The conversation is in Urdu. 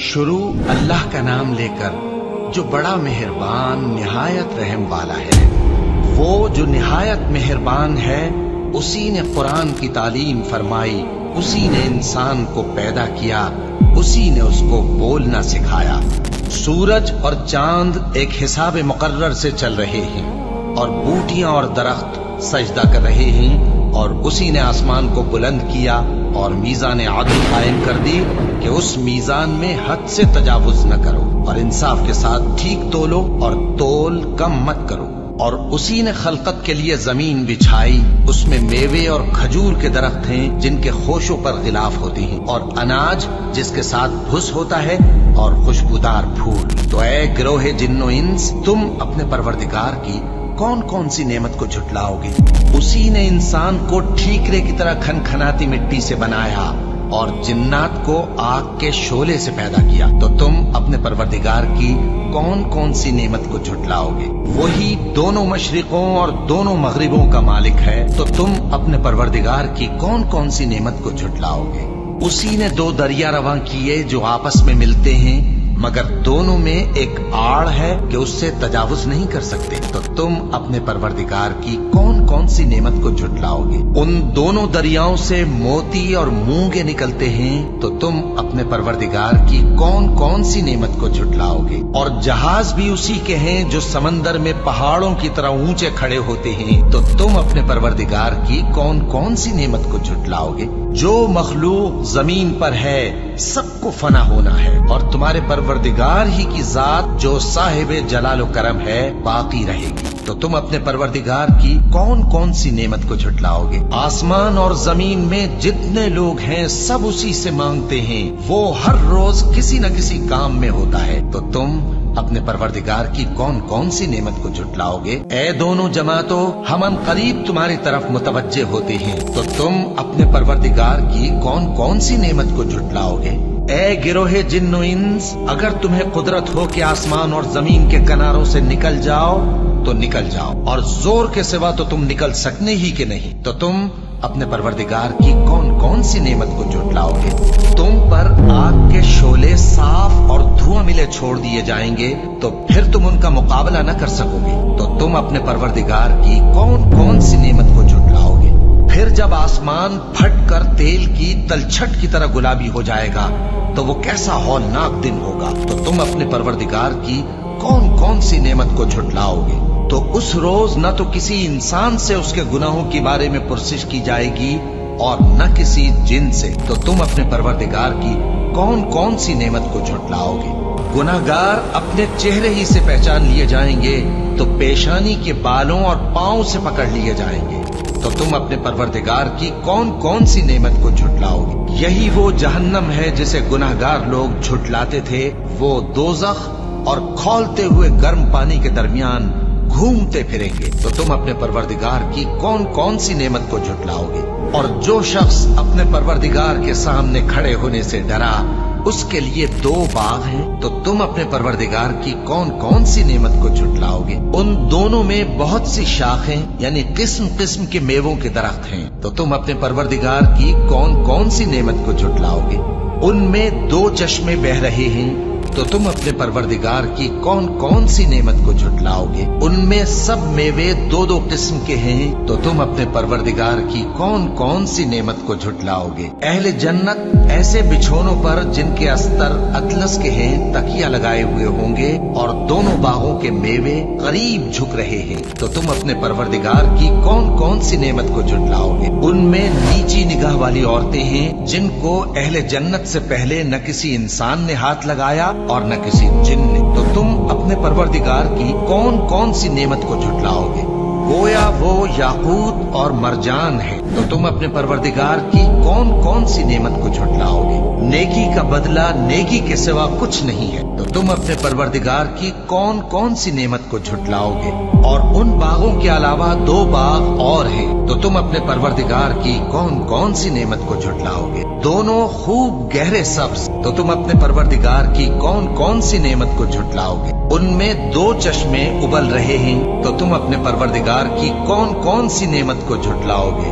شروع اللہ کا نام لے کر جو بڑا مہربان نہایت رحم والا ہے۔ وہ جو نہایت مہربان ہے، اسی نے قرآن کی تعلیم فرمائی، اسی نے انسان کو پیدا کیا، اسی نے اس کو بولنا سکھایا۔ سورج اور چاند ایک حساب مقرر سے چل رہے ہیں، اور بوٹیاں اور درخت سجدہ کر رہے ہیں، اور اسی نے آسمان کو بلند کیا اور میزان عدل قائم کر دی کہ اس میزان میں حد سے تجاوز نہ کرو، اور انصاف کے ساتھ ٹھیک تولو اور تول کم مت کرو۔ اور اسی نے خلقت کے لیے زمین بچھائی، اس میں میوے اور کھجور کے درخت ہیں جن کے خوشوں پر غلاف ہوتے ہیں، اور اناج جس کے ساتھ بھس ہوتا ہے، اور خوشبودار پھول۔ تو اے گروہ جن و انس، تم اپنے پروردگار کی کون کون سی نعمت کو جھٹلاؤ گے؟ اسی نے انسان کو ٹھیکرے کی طرح کھنکھناتی مٹی سے بنایا اور جنات کو آگ کے شعلے سے پیدا کیا، تو تم اپنے پروردگار کی کون کون سی نعمت کو جھٹلاؤ گے؟ وہی دونوں مشرقوں اور دونوں مغربوں کا مالک ہے، تو تم اپنے پروردگار کی کون کون سی نعمت کو جھٹلاؤ گے؟ اسی نے دو دریا رواں کیے جو آپس میں ملتے ہیں، مگر دونوں میں ایک آڑ ہے کہ اس سے تجاوز نہیں کر سکتے، تو تم اپنے پروردگار کی کون کون سی نعمت کو جھٹلاؤ گے؟ ان دونوں دریاؤں سے موتی اور مونگے نکلتے ہیں، تو تم اپنے پروردگار کی کون کون سی نعمت کو جھٹلاؤ گے؟ اور جہاز بھی اسی کے ہیں جو سمندر میں پہاڑوں کی طرح اونچے کھڑے ہوتے ہیں، تو تم اپنے پروردگار کی کون کون سی نعمت کو جھٹلاؤ گے؟ جو مخلوق زمین پر ہے سب کو فنا ہونا ہے، اور تمہارے پروردگار ہی کی ذات جو صاحب جلال و کرم ہے باقی رہے گی، تو تم اپنے پروردگار کی کون کون سی نعمت کو جھٹلاؤ گے؟ آسمان اور زمین میں جتنے لوگ ہیں سب اسی سے مانگتے ہیں، وہ ہر روز کسی نہ کسی کام میں ہوتا ہے، تو تم اپنے پروردگار کی کون کون سی نعمت کو جھٹلاؤ گے؟ اے دونوں جماعتوں، ہم ان قریب تمہاری طرف متوجہ ہوتے ہیں، تو تم اپنے پروردگار کی کون کون سی نعمت کو جھٹلاؤ گے؟ اے گروہ جن و انس، اگر تمہیں قدرت ہو کہ آسمان اور زمین کے کناروں سے نکل جاؤ تو نکل جاؤ، اور زور کے سوا تو تم نکل سکنے ہی کہ نہیں، تو تم اپنے پروردگار کی کون کون سی نعمت کو جھٹلاؤ گے؟ تم پر آگ کے شعلے صاف اور دھواں ملے چھوڑ دیے جائیں گے، تو پھر تم ان کا مقابلہ نہ کر سکو گے، تو تم اپنے پروردگار کی کون کون سی نعمت کو جھٹلاؤ گے؟ پھر جب آسمان پھٹ کر تیل کی تلچھٹ کی طرح گلابی ہو جائے گا تو وہ کیسا ہولناک دن ہوگا، تو تم اپنے پروردگار کی کون کون سی نعمت کو جھٹلاؤ گے؟ تو اس روز نہ تو کسی انسان سے اس کے گناہوں کے بارے میں پرسش کی جائے گی اور نہ کسی جن سے، تو تم اپنے پروردگار کی کون کون سی نعمت کو جھٹلاؤ گے؟ گناہگار اپنے چہرے ہی سے پہچان لیے جائیں گے، تو پیشانی کے بالوں اور پاؤں سے پکڑ لیے جائیں گے، تو تم اپنے پروردگار کی کون کون سی نعمت کو جھٹلاؤ گے؟ یہی وہ جہنم ہے جسے گناہگار لوگ جھٹلاتے تھے، وہ دوزخ اور کھولتے ہوئے گرم پانی کے درمیان گھومتے پھریں گے، تو تم اپنے پروردگار کی کون کون سی نعمت کو جھٹلاؤ گے؟ اور جو شخص اپنے پروردگار کے سامنے کھڑے ہونے سے ڈرا، اس کے لیے دو باغ ہیں، تو تم اپنے پروردگار کی کون کون سی نعمت کو جھٹلاؤ گے؟ ان دونوں میں بہت سی شاخیں یعنی قسم قسم کے میووں کے درخت ہیں، تو تم اپنے پروردگار کی کون کون سی نعمت کو جھٹلاؤ گے؟ ان میں دو چشمے بہ رہے ہیں، تو تم اپنے پروردگار کی کون کون سی نعمت کو جھٹلاؤ گے؟ ان میں سب میوے دو دو قسم کے ہیں، تو تم اپنے پروردگار کی کون کون سی نعمت کو جھٹلاؤ گے؟ اہل جنت ایسے بچھونوں پر جن کے استر اطلس کے ہیں تکیہ لگائے ہوئے ہوں گے، اور دونوں باغوں کے میوے قریب جھک رہے ہیں، تو تم اپنے پروردگار کی کون کون سی نعمت کو جھٹلاؤ گے؟ ان میں نیچی نگاہ والی عورتیں ہیں جن کو اہل جنت سے پہلے نہ کسی انسان نے ہاتھ لگایا اور نہ کسی جن نے، تو تم اپنے پروردگار کی کون کون سی نعمت کو جھٹلاؤ گے؟ گویا وہ یاقوت اور مرجان ہے، تو تم اپنے پروردگار کی کون کون سی نعمت کو جھٹلاؤ گے؟ نیکی کا بدلہ نیکی کے سوا کچھ نہیں ہے، تو تم اپنے پروردگار کی کون کون سی نعمت کو جھٹلاؤ گے؟ اور ان باغوں کے علاوہ دو باغ اور ہیں، تو تم اپنے پروردگار کی کون کون سی نعمت کو جھٹلاؤ گے؟ دونوں خوب گہرے سبز، تو تم اپنے پروردگار کی کون کون سی نعمت کو جھٹلاؤ گے؟ ان میں دو چشمے ابل رہے ہیں، تو تم اپنے پروردگار کی کون کون سی نعمت کو جھٹلاؤ گے؟